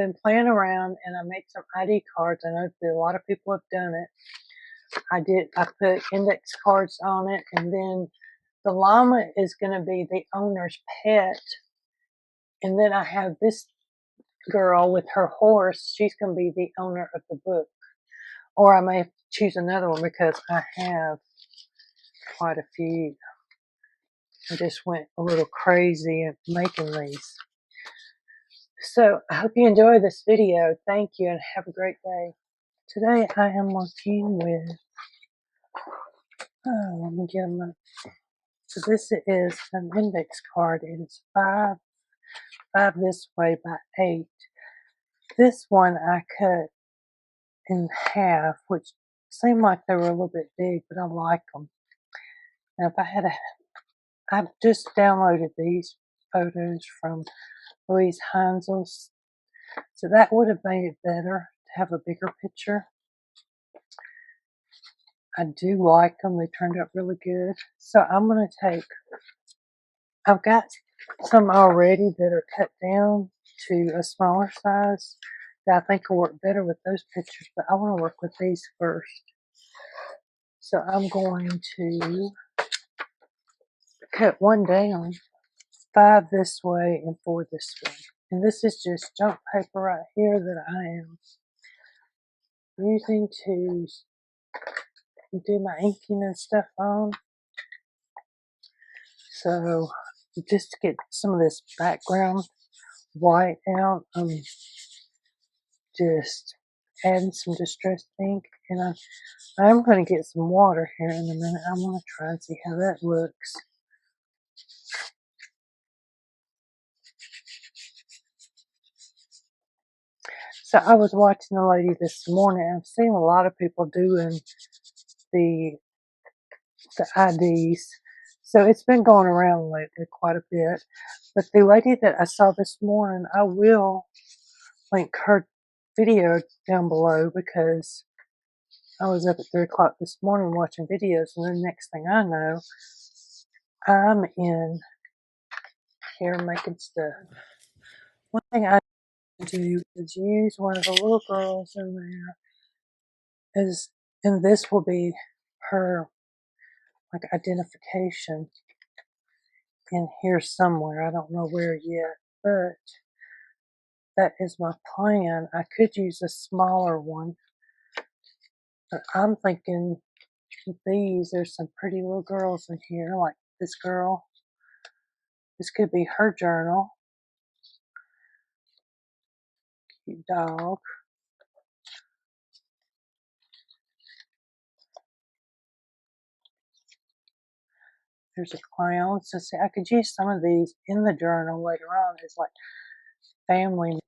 Been playing around and I made some ID cards. I know that a lot of people have done it. I put index cards on it, and then the llama is going to be the owner's pet. And then I have this girl with her horse. She's going to be the owner of the book. Or I may choose another one because I have quite a few. I just went a little crazy at making these. So I hope you enjoy this video. Thank you and have a great day. Today I am working with, let me get them up. So this is an index card. It is 5 this way by 8. This one I cut in half, which seemed like they were a little bit big, but I like them. Now if I've just downloaded these photos from Louise Heinzel's, so that would have made it better to have a bigger picture. I do like them. They turned out really good. So I'm going to I've got some already that are cut down to a smaller size that I think will work better with those pictures, but I want to work with these first. So I'm going to cut one down, 5 this way and 4 this way. And this is just junk paper right here that I am using to do my inking and stuff on. So just to get some of this background white out, I'm just adding some distressed ink, and I'm going to get some water here in a minute. I want to try and see how that looks. So I was watching a lady this morning. I've seen a lot of people doing the IDs. So it's been going around lately quite a bit. But the lady that I saw this morning, I will link her video down below because I was up at 3 o'clock this morning watching videos, and the next thing I know, I'm in here making stuff. One thing I do is use one of the little girls in there, and this will be her like identification in here somewhere. I don't know where yet, but that is my plan. I could use a smaller one, but I'm thinking there's some pretty little girls in here, like this girl. This could be her journal. Cute dog. There's a clown. So see, I could use some of these in the journal later on as like family.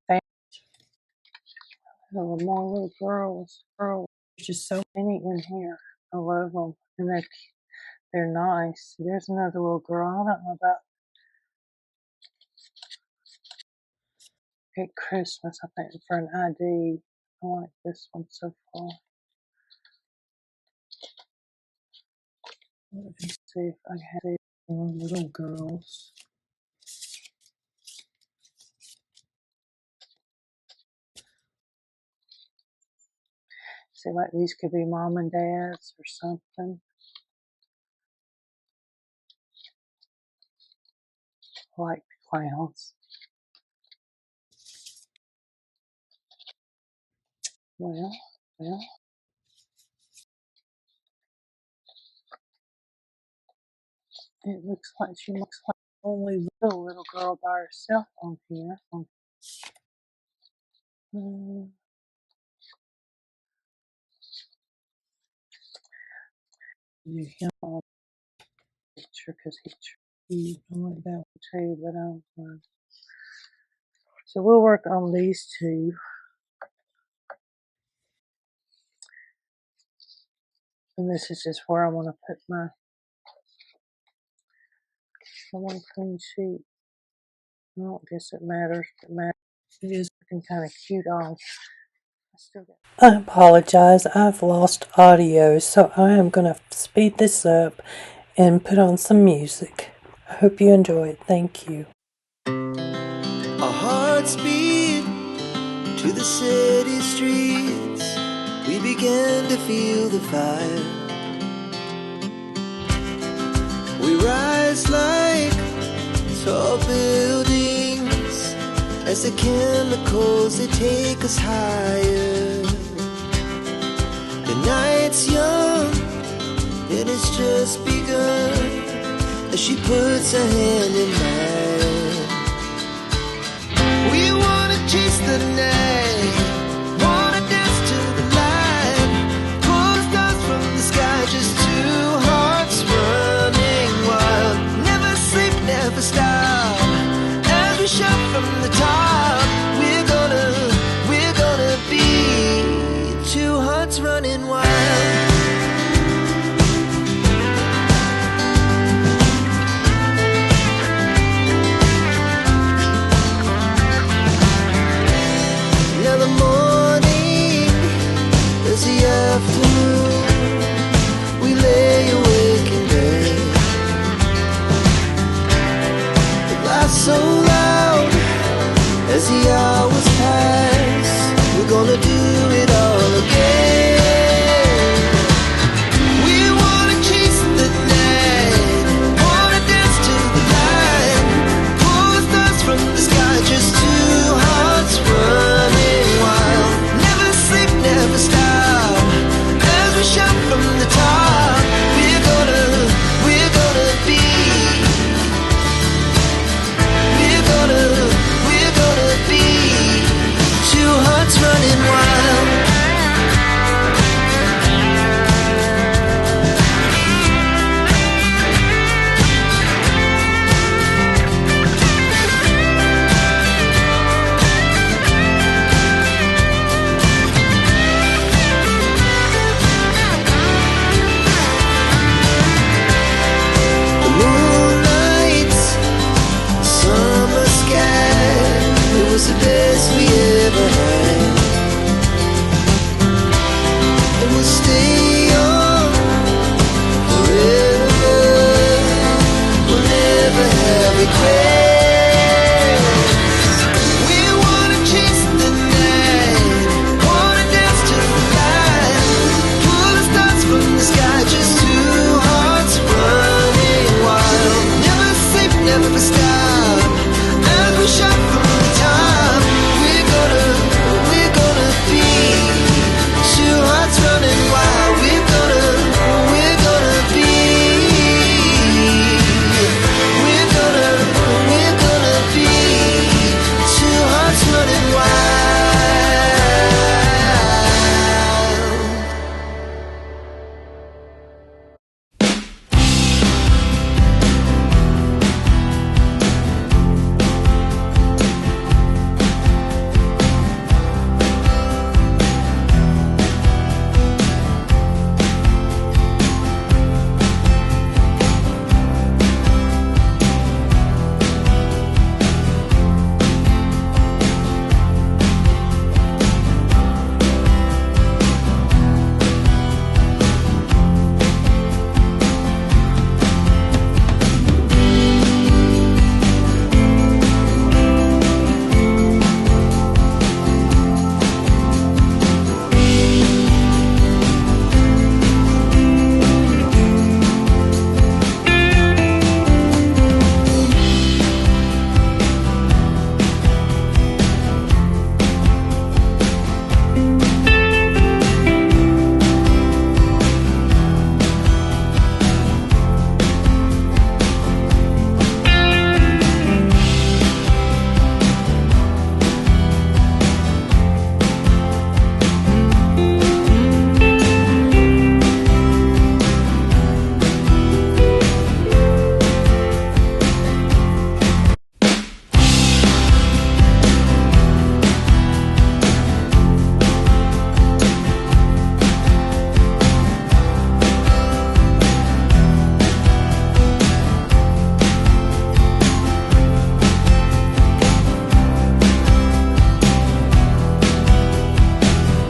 More little girls. There's just so many in here. I love them, and they're nice. There's another little girl. I don't know about at Christmas. I think for an ID, I like this one so far. Let me see if I have little girls. See, like these could be mom and dad's or something. I like clowns. Well. It looks like she looks like only the little girl by herself on here. Do him on the picture because he's cute. I like that one too, but I don't know. So we'll work on these two. And this is just where I want to put my one clean sheet. I don't guess it matters. It matters. It is looking kind of cute on. I apologize. I've lost audio, so I am going to speed this up and put on some music. I hope you enjoy it. Thank you. Our hearts beat to the city streets, we began to feel the fire. We rise like tall buildings as the chemicals, they take us higher. The night's young and it's just begun as she puts her hand in mine. We wanna chase the night, wanna dance to the light, pull the stars from the sky, just two hearts running wild. Never sleep, never stop, as we shout from the top. We're gonna be two hearts running wild. Now the morning is the afternoon, we lay awake in bed. The laughs so loud as the hours pass, we're gonna do it all again. We wanna chase the night, wanna dance to the light, pull the stars from the sky, just two hearts running wild. Never sleep, never stop, as we shout from the top. We're gonna be, we're gonna be two hearts running wild. The moonlight, summer sky, it was the best we ever had.